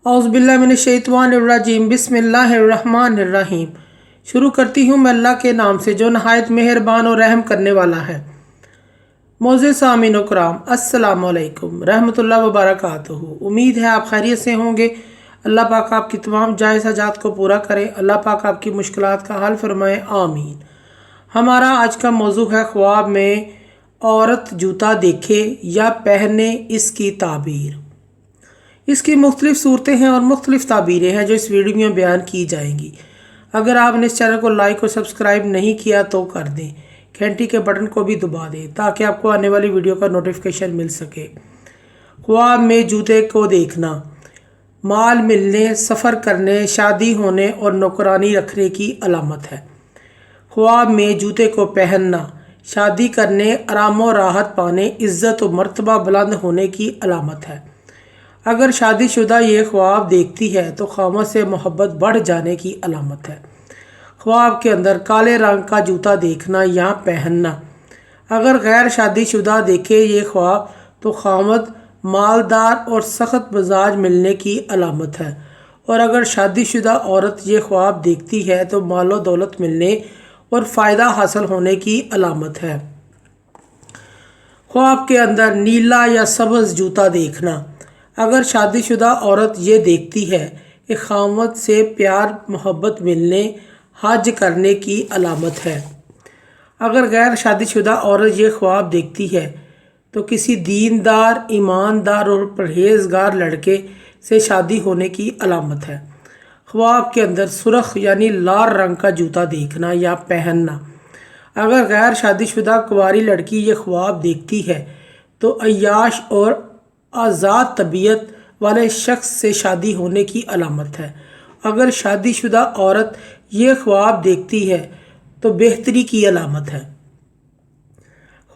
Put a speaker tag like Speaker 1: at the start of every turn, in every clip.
Speaker 1: औज़ुबिल्लाहिमिनश्शैतानिर्रजीम बिस्मिल्लाहिर्रहमानिर्रहीम। शुरू करती हूँ मैं अल्लाह के नाम से जो नहायत मेहरबान और रहम करने वाला है। मोअज़्ज़िज़ सामीन व कराम, अस्सलामु अलैकुम रहमतुल्लाहि व बरकातुहू। उम्मीद है आप खैरियत से होंगे। अल्लाह पाक आपकी तमाम जायज़ हाजात को पूरा करे। अल्लाह पाक आपकी मुश्किलात का हल फरमाए, आमीन। हमारा आज का मौजू है ख्वाब में औरत जूता देखे या पहने, इसकी ताबीर। इसकी मुख्तलिफ़ सूरतें हैं और मुख्तलिफ़ ताबीरें हैं जो इस वीडियो में बयान की जाएंगी। अगर आपने इस चैनल को लाइक और सब्सक्राइब नहीं किया तो कर दें, घंटी के बटन को भी दबा दें ताकि आपको आने वाली वीडियो का नोटिफिकेशन मिल सके। ख्वाब में जूते को देखना माल मिलने, सफ़र करने, शादी होने और नौकरानी रखने की अलामत है। ख्वाब में जूते को पहनना शादी करने, आराम और राहत पाने, इज़्ज़त और मर्तबा बुलंद होने की अलामत है। अगर शादीशुदा ये ख्वाब देखती है तो खामद से मोहब्बत बढ़ जाने की अलामत है। ख्वाब के अंदर काले रंग का जूता देखना या पहनना। अगर गैर शादीशुदा देखे ये ख्वाब तो खामद मालदार और सख्त मिजाज मिलने की अलामत है, और अगर शादीशुदा औरत ये ख्वाब देखती है तो मालो दौलत मिलने और फ़ायदा हासिल होने की अलामत है। ख्वाब के अंदर नीला या सब्ज़ जूता देखना। अगर शादीशुदा औरत ये देखती है कि खामद से प्यार मोहब्बत मिलने, हज करने की अलामत है। अगर गैर शादीशुदा औरत ये ख्वाब देखती है तो किसी दीनदार, ईमानदार और परहेजगार लड़के से शादी होने की अलामत है। ख्वाब के अंदर सुर्ख यानी लाल रंग का जूता देखना या पहनना। अगर गैर शादीशुदा कुंवारी लड़की ये ख्वाब देखती है तो अय्याश और आज़ाद तबीयत वाले शख्स से शादी होने की अलामत है। अगर शादीशुदा औरत ये ख्वाब देखती है तो बेहतरी की अलामत है।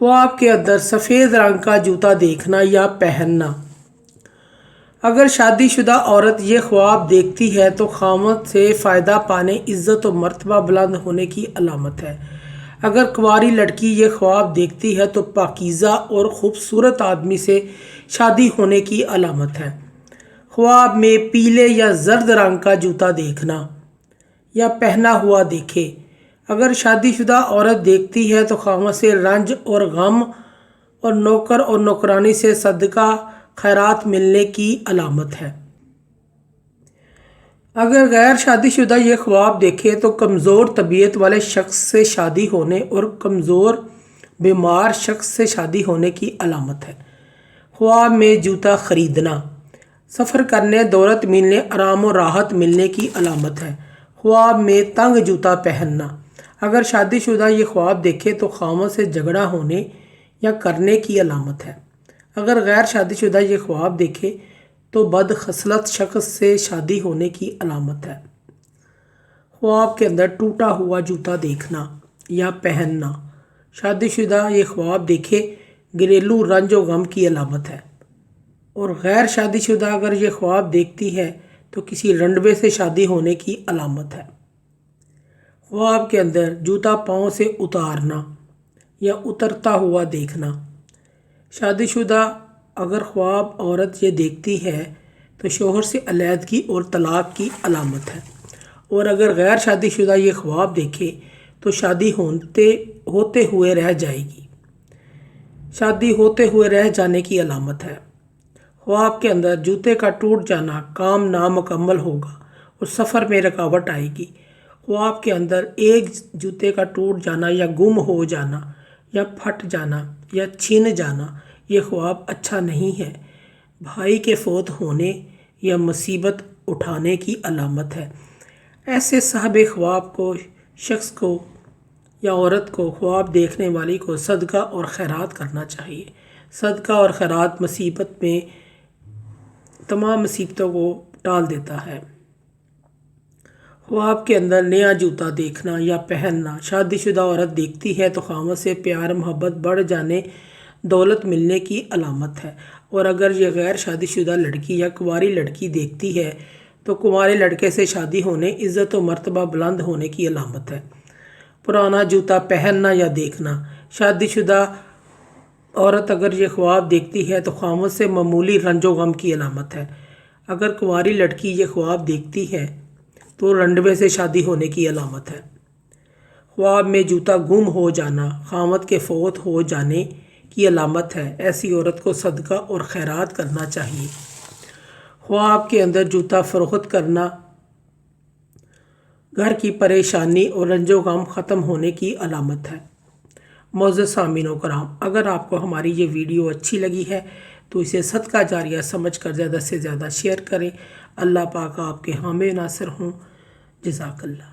Speaker 1: ख्वाब के अंदर सफ़ेद रंग का जूता देखना या पहनना। अगर शादीशुदा औरत ये ख्वाब देखती है तो खामद से फ़ायदा पाने, इज़्ज़त और मर्तबा बुलंद होने की अलामत है। अगर कुंवारी लड़की ये ख्वाब देखती है तो पाकीज़ा और ख़ूबसूरत आदमी से शादी होने की अलामत है। ख्वाब में पीले या जर्द रंग का जूता देखना या पहना हुआ देखे। अगर शादीशुदा औरत देखती है तो खामद से रंज और गम और नौकर और नौकरानी से सदका खैरात मिलने की अलामत है। अगर गैर शादीशुदा ये ख्वाब देखे तो कमज़ोर तबीयत वाले शख्स से शादी होने और कमज़ोर बीमार शख्स से शादी होने की अलामत है। ख्वाब में जूता ख़रीदना सफ़र करने, दौलत मिलने, आराम और राहत मिलने की अलामत है। ख्वाब में तंग जूता पहनना। अगर शादीशुदा ये ख्वाब देखे तो खामद से झगड़ा होने या करने की अलामत है। अगर गैर शादीशुदा ये ख्वाब देखे तो बदखसलत शख्स से शादी होने की अलामत है। ख्वाब के अंदर टूटा हुआ जूता देखना या पहनना। शादीशुदा ये ख्वाब देखे घरेलू रंज व गम की अलामत है, और गैर शादीशुदा अगर ये ख्वाब देखती है तो किसी रंडवे से शादी होने की अलामत है। ख्वाब के अंदर जूता पाँव से उतारना या उतरता हुआ देखना। शादीशुदा अगर ख्वाब औरत ये देखती है तो शोहर से अलहदगी और तलाक की अलामत है, और अगर गैर शादीशुदा ये ख्वाब देखे तो शादी होते हुए रह जाएगी, शादी होते हुए रह जाने की अलामत है। ख्वाब के अंदर जूते का टूट जाना, काम नामुकम्मल होगा और सफ़र में रुकावट आएगी। ख्वाब के अंदर एक जूते का टूट जाना या गुम हो जाना या फट जाना या छिन जाना ये ख्वाब अच्छा नहीं है। भाई के फौत होने या मुसीबत उठाने की अलामत है। ऐसे साहिब ख्वाब को शख्स को या औरत को, ख्वाब देखने वाली को सदका और खैरात करना चाहिए। सदका और खैरात मुसीबत में तमाम मुसीबतों को टाल देता है। ख्वाब के अंदर नया जूता देखना या पहनना। शादीशुदा औरत देखती है तो खामद से प्यार मोहब्बत बढ़ जाने, दौलत मिलने की अलामत है, और अगर यह गैर शादीशुदा लड़की या कुंवारी लड़की देखती है तो कुंवारे लड़के से शादी होने, इज़्ज़त और मर्तबा बुलंद होने की अलामत है। पुराना जूता पहनना या देखना। शादीशुदा औरत अगर ये ख्वाब देखती है तो खामद से मामूली रंजो गम की अलामत है। اگر کنواری لڑکی یہ خواب دیکھتی ہے تو رنڈوے سے شادی ہونے کی علامت ہے۔ خواب میں جوتا گم ہو جانا خاوند کے فوت ہو جانے کی علامت ہے۔ ایسی عورت کو صدقہ اور خیرات کرنا چاہیے۔ خواب کے اندر جوتا فروخت کرنا گھر کی پریشانی اور رنج و غم ختم ہونے کی علامت ہے۔ معزز سامعین و کرام، اگر آپ کو ہماری یہ ویڈیو اچھی لگی ہے تو اسے صدقہ جاریہ سمجھ کر زیادہ سے زیادہ شیئر کریں۔ اللہ پاک آپ کے حامی ناصر ہوں۔ جزاک اللہ۔